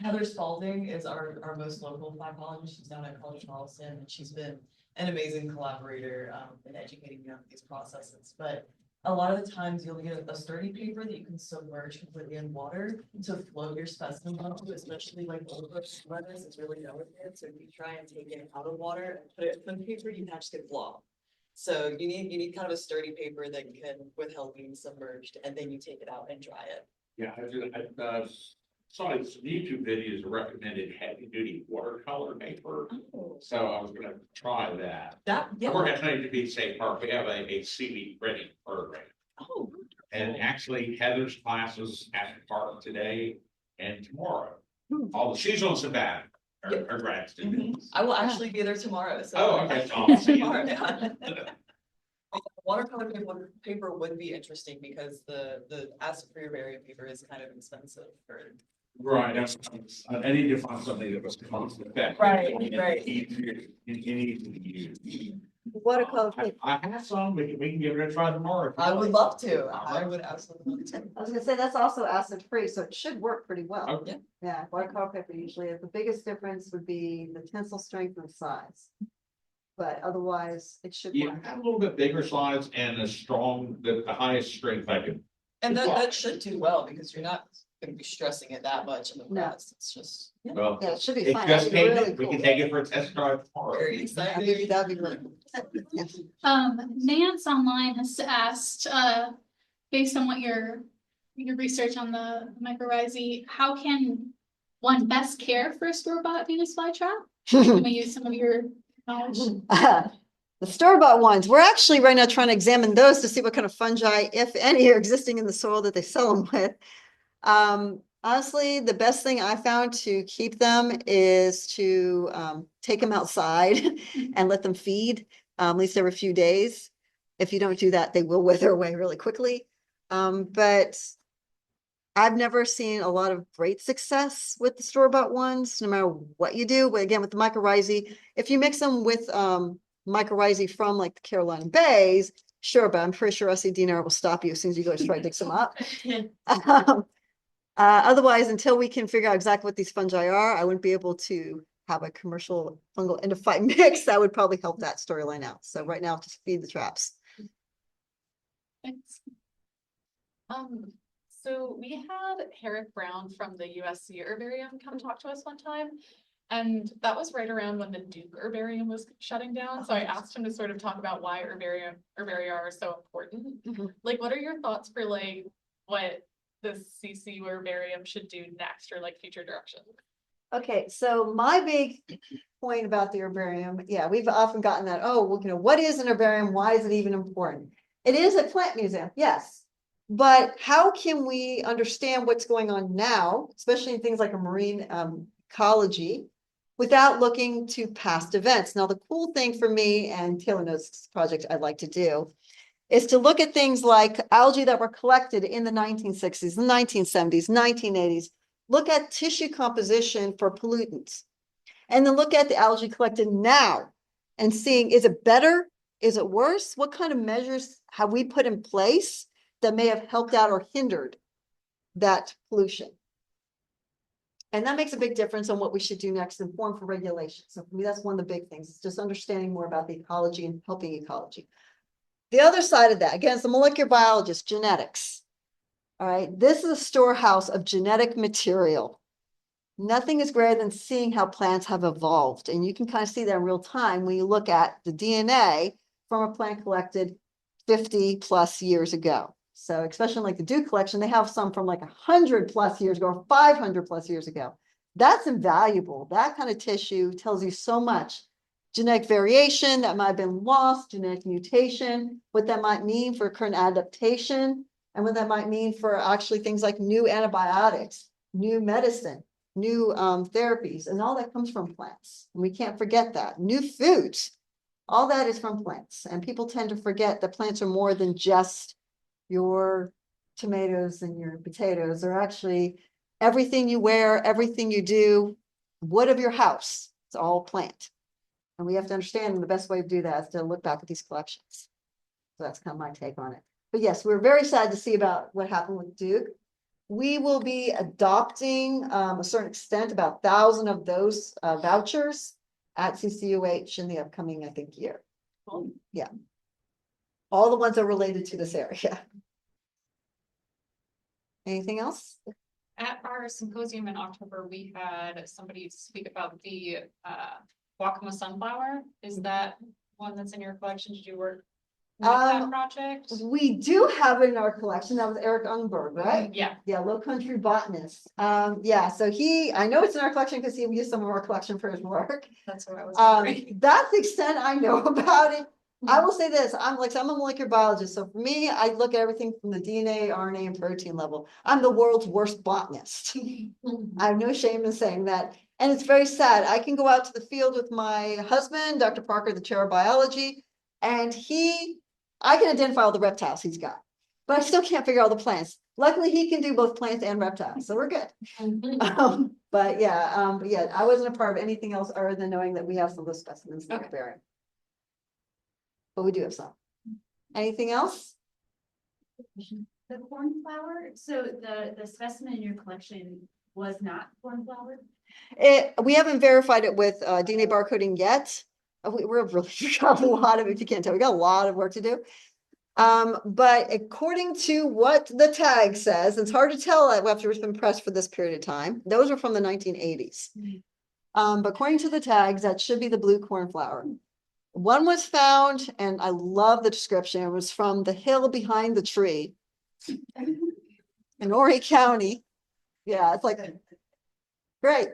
Heather Spalding is our most local mycologist. She's down at College Charleston, and she's been an amazing collaborator in educating me on these processes. But a lot of the times you'll get a sturdy paper that you can submerge completely in water to float your specimen onto, especially like older lettuce. It's really delicate. So if you try and take it out of water and put it in paper, you can actually get blob. So you need kind of a sturdy paper that can withhold being submerged, and then you take it out and dry it. Yeah, I saw some YouTube videos recommended heavy duty watercolor paper. Oh. So I was gonna try that. Yeah. We're actually to be safe park. We have a seaweed printing program. Oh. And actually Heather's classes at the park today and tomorrow. Hmm. All the seasonal sabbatical are grad students. I will actually be there tomorrow. So Oh, okay. I'll see you tomorrow, then. yeah. Watercolor paper would be interesting because the acid-free herbarium paper is kind of expensive for. Right, I need to find something that was cost effective. Right, and right. Easier and easy to use. Watercolor paper. I have some, we can give it a try tomorrow. if you I would like. love to. I would absolutely love to. I was gonna say, that's also acid free, so it should work pretty well. Okay. Yeah, watercolor paper usually, the biggest difference would be the tensile strength and size. But otherwise, it should Yeah, work. have a little bit bigger size and a strong, the highest strength I could. And that should do well because you're not gonna be stressing it that much in the No. press. It's just Well, Yeah, it should be it's fine. just That'd be painted, really we cool. can take it for a test drive tomorrow. very That'd exciting. be really cool. Nance online has asked, based on what your research on the mycorrhizae, how can one best care for a store-bought Venus flytrap? Can we use some of your knowledge? The store-bought ones, we're actually right now trying to examine those to see what kind of fungi, if any, are existing in the soil that they sell them with. Honestly, the best thing I found to keep them is to take them outside and let them feed at least every few days. If you don't do that, they will wither away really quickly. But I've never seen a lot of great success with the store-bought ones, no matter what you do. But again, with the mycorrhizae, if you mix them with mycorrhizae from like the Carolina Bays, sure, but I'm pretty sure SCDNR will stop you as soon as you go to try to dig some up. Otherwise, until we can figure out exactly what these fungi are, I wouldn't be able to have a commercial fungal endophyte mix that would probably help that storyline out. So right now, just feed the traps. Thanks. So we had Herrick Brown from the USC Herbarium come talk to us one time. And that was right around when the Duke Herbarium was shutting down. So I asked him to sort of talk about why herbaria are so important. Like, what are your thoughts for like what the CC Herbarium should do next, or like future directions? Okay, so my big point about the herbarium, yeah, we've often gotten that, oh, well, what is an herbarium? Why is it even important? It is a plant museum, yes. But how can we understand what's going on now, especially in things like a marine ecology, without looking to past events? Now, the cool thing for me, and Taylor knows this project I'd like to do, is to look at things like algae that were collected in the 1960s, the 1970s, 1980s, look at tissue composition for pollutants, and then look at the algae collected now and seeing, is it better? Is it worse? What kind of measures have we put in place that may have helped out or hindered that pollution? And that makes a big difference on what we should do next and form for regulation. So for me, that's one of the big things. It's just understanding more about the ecology and helping ecology. The other side of that, again, is the molecular biologist, genetics. All right, this is a storehouse of genetic material. Nothing is greater than seeing how plants have evolved. And you can kind of see that in real time when you look at the DNA from a plant collected 50 plus years ago. So especially like the Duke collection, they have some from like 100 plus years ago or 500 plus years ago. That's invaluable. That kind of tissue tells you so much. Genetic variation that might have been lost, genetic mutation, what that might mean for current adaptation, and what that might mean for actually things like new antibiotics, new medicine, new therapies, and all that comes from plants. And we can't forget that. New foods, all that is from plants. And people tend to forget that plants are more than just your tomatoes and your potatoes. They're actually everything you wear, everything you do, wood of your house. It's all plant. And we have to understand the best way to do that is to look back at these collections. So that's kind of my take on it. But yes, we're very sad to see about what happened with Duke. We will be adopting a certain extent, about 1,000 of those vouchers at CCUH in the upcoming, I think, year. Yeah. All the ones that are related to this area. Anything else? At our symposium in October, we had somebody speak about the Wakama sunflower. Is that one that's in your collection? Did you work with that project? We do have it in our collection. That was Eric Ungberg, right? Yeah. Yeah, Low Country botanist. Yeah, so I know it's in our collection because he used some of our collection for his work. That's what I was wondering. That's the extent I know about it. I will say this, I'm a molecular biologist. So for me, I look at everything from the DNA, RNA, and protein level. I'm the world's worst botanist. I have no shame in saying that. And it's very sad. I can go out to the field with my husband, Dr. Parker, the chair of biology, and I can identify all the reptiles he's got, but I still can't figure out all the plants. Luckily, he can do both plants and reptiles, so we're good. But yeah, I wasn't a part of anything else other than knowing that we have some of those specimens that are bearing. But we do have some. Anything else? The cornflower, so the specimen in your collection was not cornflower? We haven't verified it with DNA barcoding yet. We're really got a lot of, if you can't tell, we got a lot of work to do. But according to what the tag says, it's hard to tell after it's been pressed for this period of time. Those are from the 1980s. But according to the tags, that should be the blue cornflower. One was found, and I love the description. It was from the hill behind the tree in Horry County. Yeah, it's like great.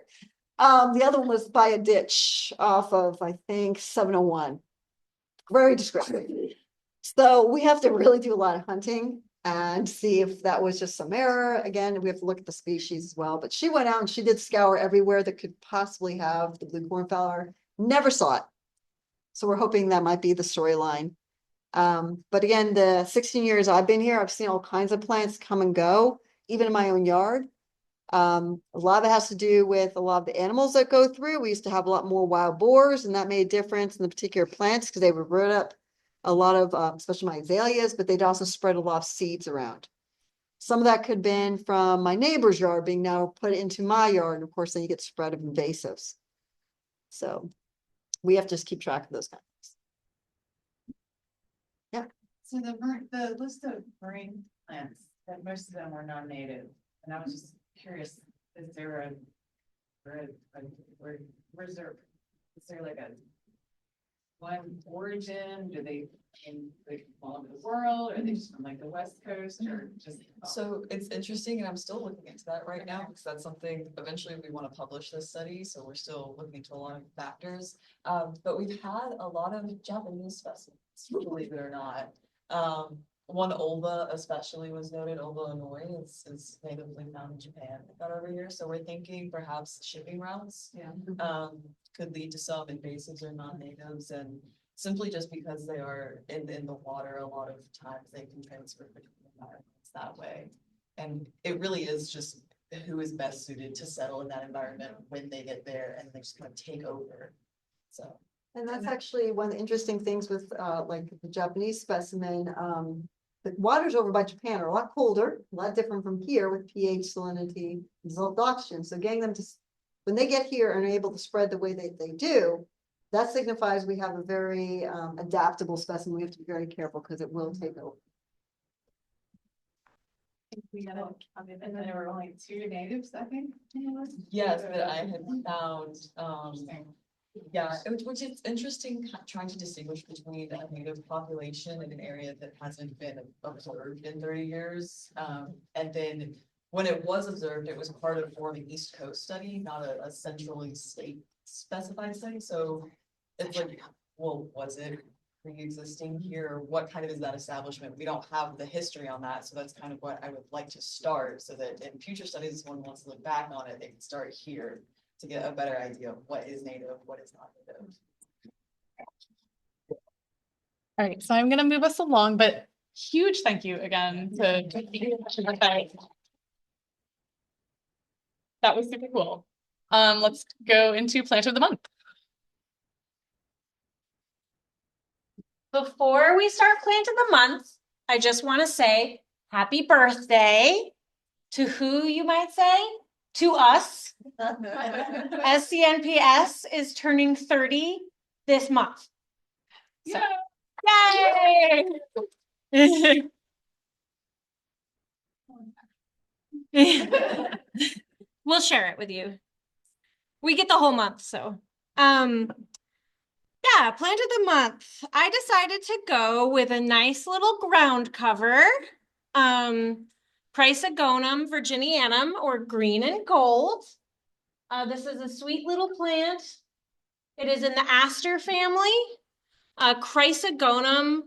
The other one was by a ditch off of, I think, 701. Very descriptive. So we have to really do a lot of hunting and see if that was just some error. Again, we have to look at the species as well. But she went out and she did scour everywhere that could possibly have the blue cornflower. Never saw it. So we're hoping that might be the storyline. But again, the 16 years I've been here, I've seen all kinds of plants come and go, even in my own yard. A lot of it has to do with a lot of the animals that go through. We used to have a lot more wild boars, and that made a difference in the particular plants because they would root up a lot of, especially my azaleas, but they'd also spread a lot of seeds around. Some of that could have been from my neighbor's yard being now put into my yard. And of course, then you get spread of invasives. So we have to just keep track of those kinds of things. Yeah. So the list of marine plants, that most of them are non-native, and I was just curious, is there is there like a one origin? Do they all over the world? Or are they just from like the West Coast or just? So it's interesting, and I'm still looking into that right now because that's something eventually we want to publish this study. So we're still looking into a lot of factors. But we've had a lot of Japanese specimens, believe it or not. One Olva especially was noted. Olva Inouye is natively found in Japan about every year. So we're thinking perhaps shipping routes could lead to some invasives or non-natives, and simply just because they are in the water, a lot of times they can transfer between environments that way. And it really is just who is best suited to settle in that environment when they get there, and they just kind of take over. So. And that's actually one of the interesting things with like the Japanese specimen. The waters over by Japan are a lot colder, a lot different from here with pH, salinity, dissolved oxygen. So getting them to, when they get here and are able to spread the way they do, that signifies we have a very adaptable specimen. We have to be very careful because it will take over. We had and then there were only 2 natives, I think. Yes, that I had found. Yeah, which is interesting, trying to distinguish between a native population in an area that hasn't been observed in 30 years. And then when it was observed, it was part of more of an East Coast study, not a centrally state specified study. So it's like, well, was it pre-existing here? What kind of is that establishment? We don't have the history on that. So that's kind of what I would like to start, so that in future studies, if one wants to look back on it, they can start here to get a better idea of what is native, what is not native. All right, so I'm going to move us along, but huge thank you again to that was super cool. Let's go into plant of the month. Before we start plant of the month, I just want to say happy birthday to who you might say? To us. SCNPS is turning 30 this month. So, yay! We'll share it with you. We get the whole month, so. Yeah, plant of the month. I decided to go with a nice little ground cover. Chrysogonum virginianum, or green and gold. This is a sweet little plant. It is in the aster family. Chrysogonum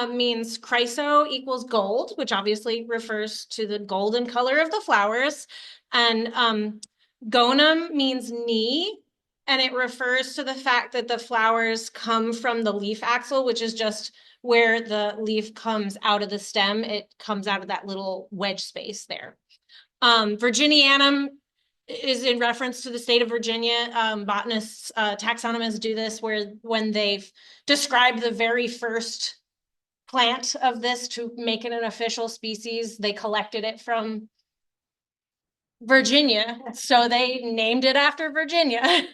means chryso equals gold, which obviously refers to the golden color of the flowers. And gonum means knee, and it refers to the fact that the flowers come from the leaf axil, which is just where the leaf comes out of the stem. It comes out of that little wedge space there. Virginianum is in reference to the state of Virginia. Botanists, taxonomists do this where when they've described the very first plant of this to make it an official species, they collected it from Virginia, so they named it after Virginia.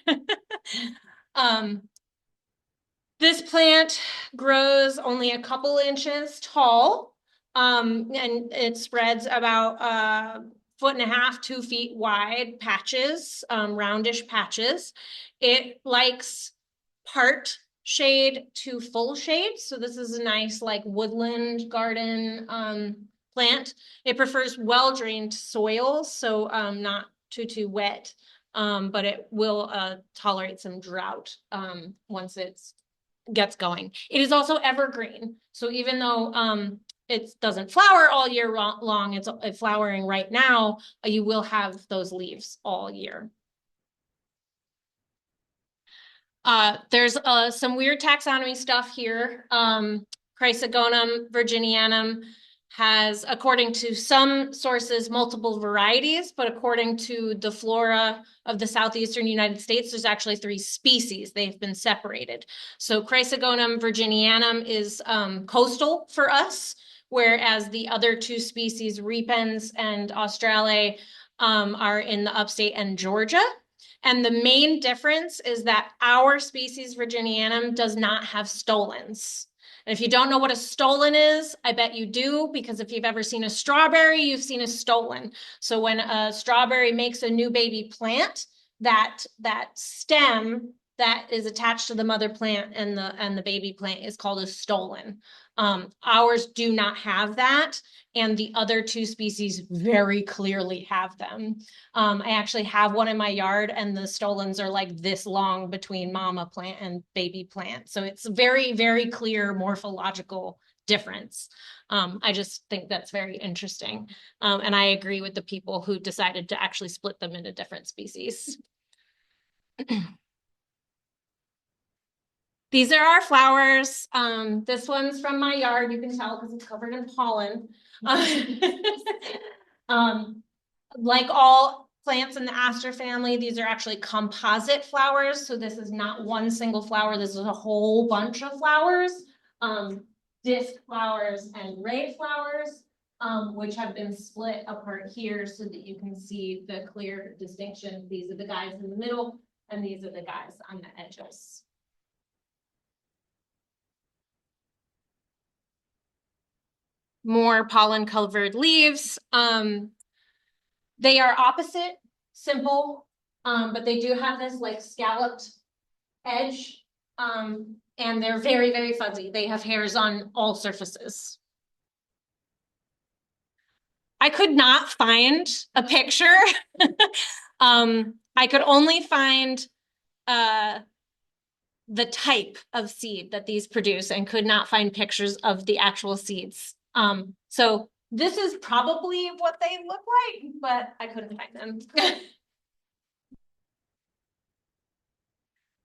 This plant grows only a couple inches tall, and it spreads about 1.5 to 2 feet wide patches, roundish patches. It likes part shade to full shade, so this is a nice like woodland garden plant. It prefers well-drained soils, so not too wet, but it will tolerate some drought once it gets going. It is also evergreen, so even though it doesn't flower all year long, it's flowering right now, you will have those leaves all year. There's some weird taxonomy stuff here. Chrysogonum virginianum has, according to some sources, multiple varieties, but according to the flora of the southeastern United States, there's actually 3 species. They've been separated. So Chrysogonum virginianum is coastal for us, whereas the other 2 species, repens and australe, are in the upstate and Georgia. And the main difference is that our species, Virginianum, does not have stolons. And if you don't know what a stolon is, I bet you do, because if you've ever seen a strawberry, you've seen a stolon. So when a strawberry makes a new baby plant, that stem that is attached to the mother plant and the baby plant is called a stolon. Ours do not have that, and the other 2 species very clearly have them. I actually have one in my yard, and the stolons are like this long between mama plant and baby plant. So it's very, very clear morphological difference. I just think that's very interesting. And I agree with the people who decided to actually split them into different species. These are our flowers. This one's from my yard. You can tell because it's covered in pollen. Like all plants in the aster family, these are actually composite flowers. So this is not one single flower. This is a whole bunch of flowers, disc flowers and ray flowers, which have been split apart here so that you can see the clear distinction. These are the guys in the middle, and these are the guys on the edges. More pollen covered leaves. They are opposite, simple, but they do have this like scalloped edge, and they're very, very fuzzy. They have hairs on all surfaces. I could not find a picture. I could only find the type of seed that these produce and could not find pictures of the actual seeds. So this is probably what they look like, but I couldn't find them.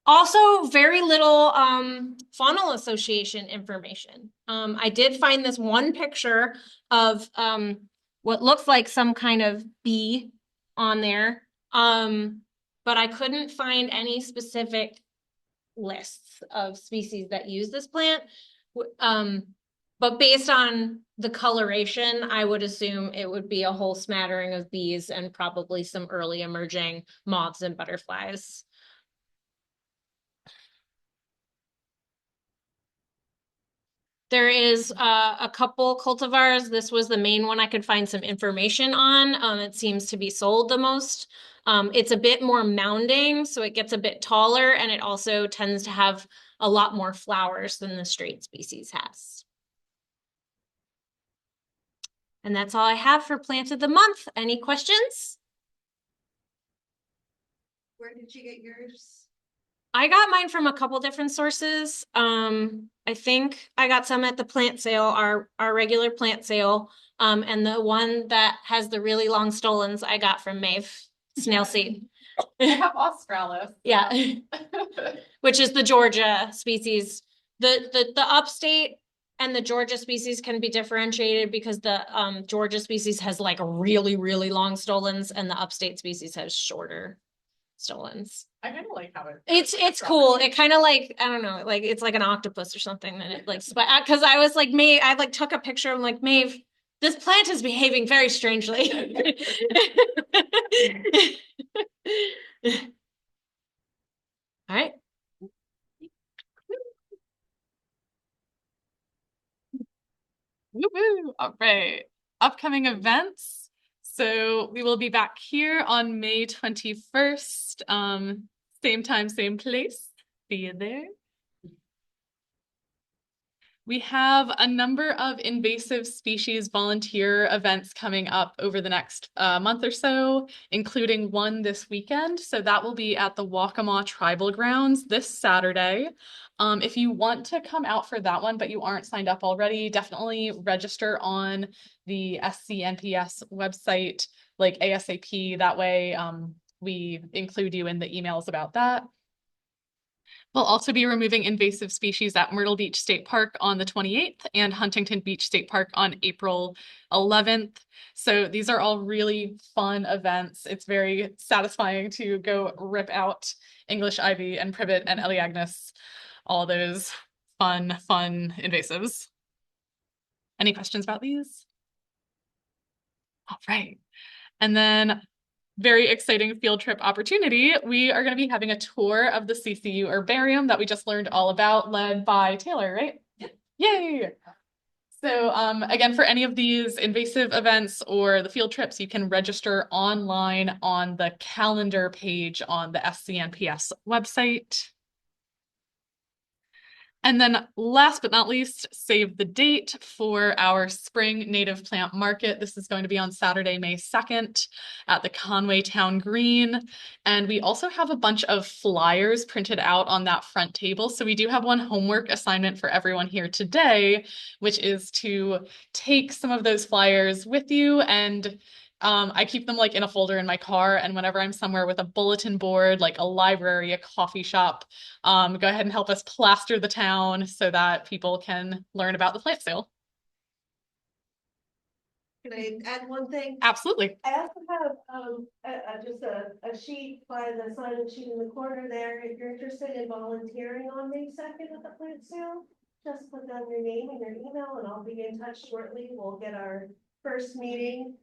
Also, very little faunal association information. I did find this one picture of what looks like some kind of bee on there. but I couldn't find any specific lists of species that use this plant. But based on the coloration, I would assume it would be a whole smattering of bees and probably some early emerging moths and butterflies. There is a couple cultivars. This was the main one I could find some information on. It seems to be sold the most. It's a bit more mounding, so it gets a bit taller, and it also tends to have a lot more flowers than the straight species has. And that's all I have for plant of the month. Any questions? Where did you get yours? I got mine from a couple different sources. I think I got some at the plant sale, our regular plant sale. And the one that has the really long stolons I got from Maeve, snail seed. I have Australis. Yeah. Which is the Georgia species. The upstate and the Georgia species can be differentiated because the Georgia species has like really, really long stolons and the upstate species has shorter stolons. I kind of like how it's cool. It kind of like, I don't know, like it's like an octopus or something, and it like, because I was like, Maeve, I like took a picture. I'm like, Maeve, this plant is behaving very strangely. All right. Woo-woo. All right. Upcoming events. So we will be back here on May 21st. Same time, same place. See you there. We have a number of invasive species volunteer events coming up over the next month or so, including one this weekend. So that will be at the Waccamaw Tribal Grounds this Saturday. If you want to come out for that one, but you aren't signed up already, definitely register on the SCNPS website, like ASAP. That way we include you in the emails about that. We'll also be removing invasive species at Myrtle Beach State Park on the 28th and Huntington Beach State Park on April 11th. So these are all really fun events. It's very satisfying to go rip out English ivy and privet and Elaeagnus, all those fun invasives. Any questions about these? All right. And then very exciting field trip opportunity. We are going to be having a tour of the CCU herbarium that we just learned all about, led by Taylor, right? Yep. Yay! So again, for any of these invasive events or the field trips, you can register online on the calendar page on the SCNPS website. And then last but not least, save the date for our spring native plant market. This is going to be on Saturday, May 2nd at the Conway Town Green. And we also have a bunch of flyers printed out on that front table. So we do have one homework assignment for everyone here today, which is to take some of those flyers with you, and I keep them like in a folder in my car, and whenever I'm somewhere with a bulletin board, like a library, a coffee shop, go ahead and help us plaster the town so that people can learn about the plant sale. Can I add one thing? Absolutely. I also have just a sheet by the sign-in sheet in the corner there. If you're interested in volunteering on May 2nd at the plant sale, just put down your name and your email and I'll be in touch shortly. We'll get our first meeting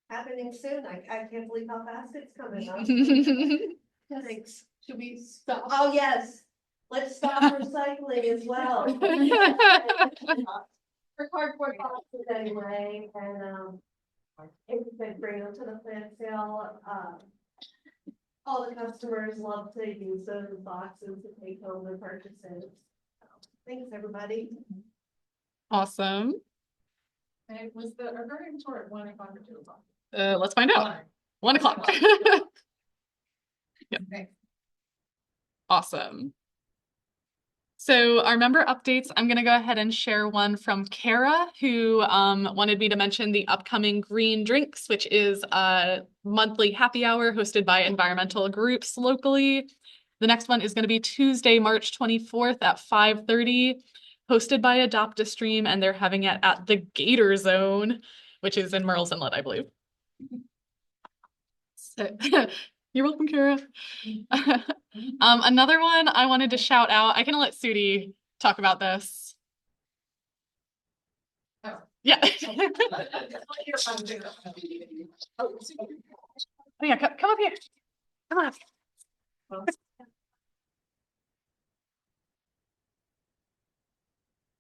happening soon. I can't believe how fast it's coming up. Thanks. Should we stop? Oh, yes. Let's stop recycling as well. For cardboard boxes anyway, and if you could bring them to the plant sale, all the customers love to use those boxes to take home their purchases. So, thanks, everybody. Awesome. And was the herbarium tour at 1 o'clock or 2 o'clock? Let's find out. 1 o'clock. Yep. Thanks. Awesome. So our member updates, I'm going to go ahead and share one from Kara, who wanted me to mention the upcoming Green Drinks, which is a monthly happy hour hosted by environmental groups locally. The next one is going to be Tuesday, March 24th at 5:30, hosted by Adopt a Stream, and they're having it at the Gator Zone, which is in Merle's Inlet, I believe. So You're welcome, Kara. Another one I wanted to shout out. I can let Sudie talk about this. Oh. Yeah. Oh yeah, come up here. Come on.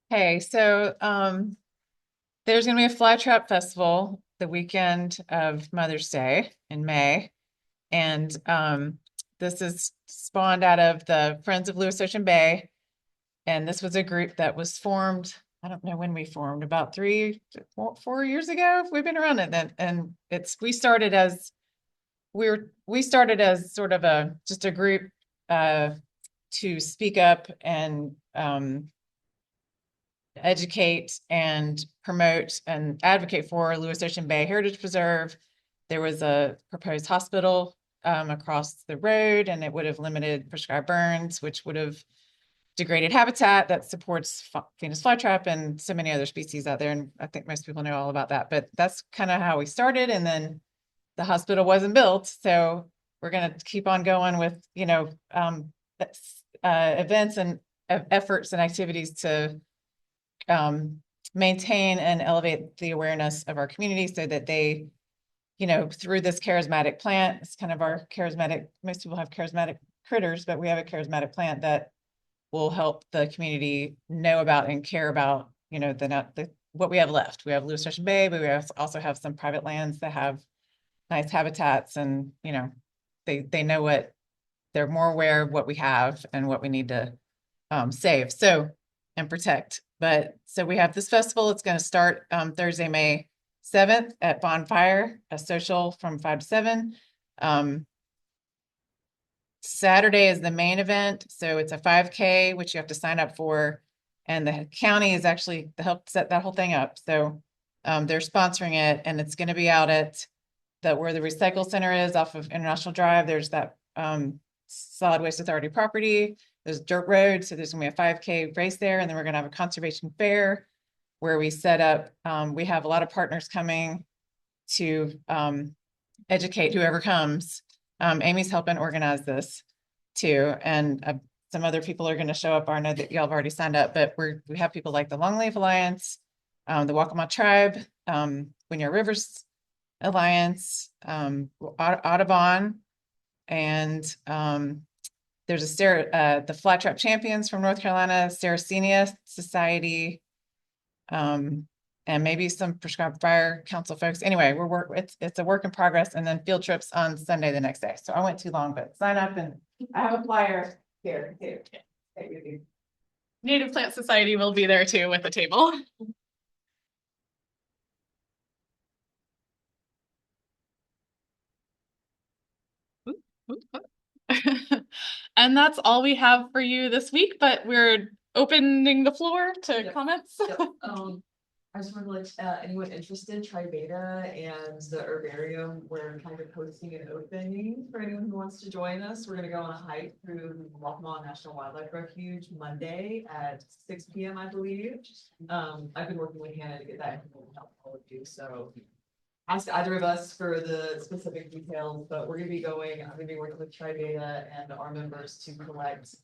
Okay, so there's gonna be a fly trap festival the weekend of Mother's Day in May. And this is spawned out of the Friends of Lewis Ocean Bay. And this was a group that was formed, I don't know when we formed, about 4 years ago. We've been around it then. And we started as sort of just a group to speak up and educate and promote and advocate for Lewis Ocean Bay Heritage Preserve. There was a proposed hospital across the road, and it would have limited prescribed burns, which would have degraded habitat that supports Venus flytrap and so many other species out there. And I think most people know all about that, but that's kind of how we started. And then the hospital wasn't built. So we're going to keep on going with, events and efforts and activities to maintain and elevate the awareness of our community so that they, through this charismatic plant, it's kind of our charismatic, most people have charismatic critters, but we have a charismatic plant that will help the community know about and care about, what we have left. We have Lewis Ocean Bay, but we also have some private lands that have nice habitats, and, they know they're more aware of what we have and what we need to save and protect. But so we have this festival. It's going to start Thursday, May 7th at Bonfire, a social from 5 to 7. Saturday is the main event. So it's a 5K, which you have to sign up for. And the county is actually to help set that whole thing up. So they're sponsoring it, and it's going to be out at where the recycle center is off of International Drive. There's that Solid Waste Authority property. There's dirt road. So there's gonna be a 5K race there. And then we're gonna have a conservation fair where we set up, we have a lot of partners coming to educate whoever comes. Amy's helping organize this too. And some other people are gonna show up. I know that y'all have already signed up, but we have people like the Longleaf Alliance, the Waccamaw Tribe, Winyar Rivers Alliance, Audubon, and there's the Flat Trap Champions from North Carolina, Sarracenia Society, and maybe some Prescribed Fire Council folks. Anyway, it's a work in progress, and then field trips on Sunday the next day. So I went too long, but sign up, and I have a flyer here too. Native Plant Society will be there too with a table. And that's all we have for you this week, but we're opening the floor to comments. I just wanted to let anyone interested, try Beta and the herbarium. We're kind of hosting an opening for anyone who wants to join us. We're going to go on a hike through the Waccamaw National Wildlife Refuge Monday at 6 p.m. I believe. I've been working with Hannah to get that information out to all of you. So ask either of us for the specific details, but we're going to be going. I'm going to be working with Tri Beta and our members to collect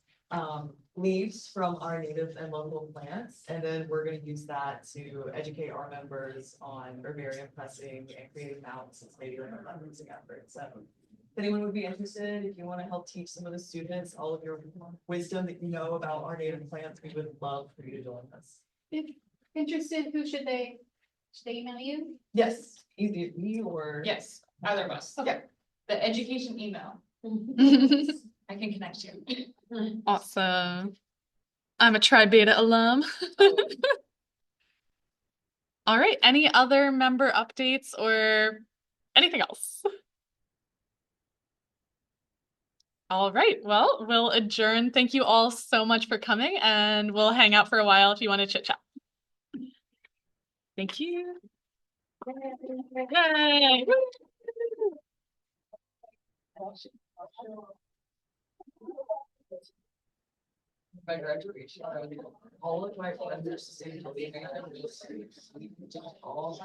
leaves from our native and local plants, and then we're going to use that to educate our members on herbarium pressing and creating mounts. It's maybe like a fundraising effort. So if anyone would be interested, if you want to help teach some of the students all of your wisdom that you know about our native plants, we would love for you to join us. If interested, should they email you? Yes, either me or Yes, either of us. Okay. The education email. I can connect you. Awesome. I'm a Tri Beta alum. All right. Any other member updates or anything else? All right. Well, we'll adjourn. Thank you all so much for coming, and we'll hang out for a while if you want to chit chat. Thank you. Yay. My graduation, all of my friends are sustainability. All